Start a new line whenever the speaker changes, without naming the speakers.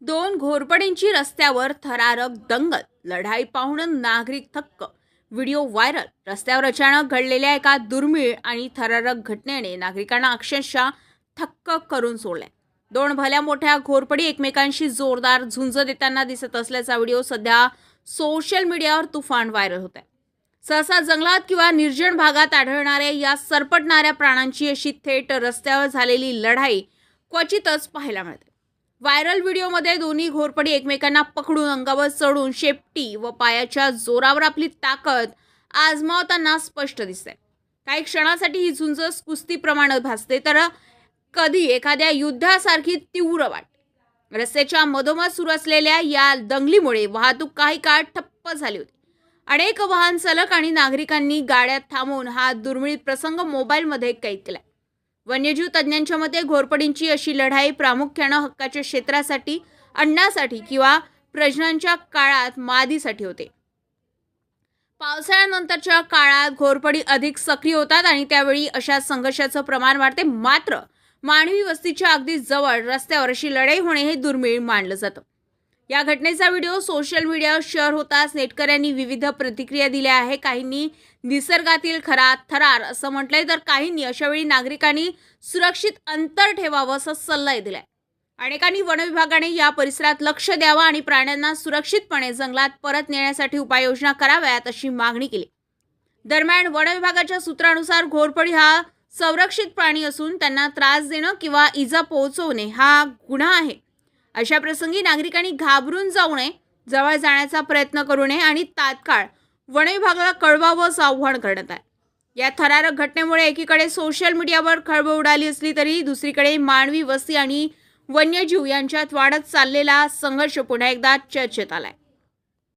दोन घोरपडींची रस्त्यावर थरारक दंगल, लढाई पाहून नागरिक थक्क. Video viral. रस्त्यावर अचानक घडलेल्या एका दुर्मिळ आणि थरारक घटनेने नागरिकांना अक्षरशः थक्क करून सोडले. दोन भल्या मोठ्या घोरपडी एकमेकांशी जोरदार झुंज देताना दिसत असल्याचा व्हिडिओ सध्या सोशल मीडियावर तुफान व्हायरल होत आहे. सहसा जंगलात किंवा निर्जन भागात आढळणाऱ्या या सरपटणाऱ्या प्राण्यांची अशी थेट रस्त्यावर झालेली लढाई क्वचितच पाहायला मिळते. व्हायरल व्हिडिओमध्ये दोन्ही घोरपडी एकमेकांना पकडून अंगावर चढून शेपटी व पायाच्या जोरावर आपली ताकद आजमावताना स्पष्ट दिसते. काही क्षणासाठी ही झुंज कुस्तीप्रमाणे भासते तर कधी एखाद्या युद्धासारखी तीव्र वाटते. रस्त्याच्या मधोमध सुरू असलेल्या या दंगलीमुळे वाहतूक काही काळ ठप्प झाली होती. अनेक वाहन चालक आणि नागरिकांनी गाड्या थांबवून हा दुर्मिळ प्रसंग मोबाईलमध्ये कैद केला. वन्यजीव तज्ज्ञांच्या मते घोरपडींची अशी लढाई प्रामुख्याने हक्काच्या क्षेत्रासाठी, अन्नासाठी किंवा प्रजननाच्या काळात मादीसाठी होते. पावसाळ्यानंतरच्या काळात घोरपडी अधिक सक्रिय होतात आणि त्यावेळी अशा संघर्षाचं प्रमाण वाढते. मात्र मानवी वस्तीच्या अगदी जवळ रस्त्यावर अशी लढाई होणे हे दुर्मिळ मानलं जातं. या घटनेचा व्हिडिओ सोशल मीडियावर शेअर होताच नेटकऱ्यांनी विविध प्रतिक्रिया दिल्या आहे. काहींनी निसर्गातील खरा थरार असं म्हटलंय तर काहींनी अशावेळी नागरिकांनी सुरक्षित अंतर ठेवावं असा सल्लाही दिलाय. अनेकांनी वनविभागाने या परिसरात लक्ष द्यावं आणि प्राण्यांना सुरक्षितपणे जंगलात परत नेण्यासाठी उपाययोजना कराव्यात अशी मागणी केली. दरम्यान वनविभागाच्या सूत्रानुसार घोरपडी हा संरक्षित प्राणी असून त्यांना त्रास देणं किंवा इजा पोहोचवणे हा गुन्हा आहे. अशा प्रसंगी नागरिकांनी घाबरून जाऊ नये, जवळ जाण्याचा प्रयत्न करू नये आणि तात्काळ वनविभागाला कळवावं असं आवाहन करण्यात आहे. या थरारक घटनेमुळे एकीकडे सोशल मीडियावर खळबळ उडाली असली तरी दुसरीकडे मानवी वस्ती आणि वन्यजीव यांच्यात वाढत चाललेला संघर्ष पुन्हा एकदा चर्चेत आलाय.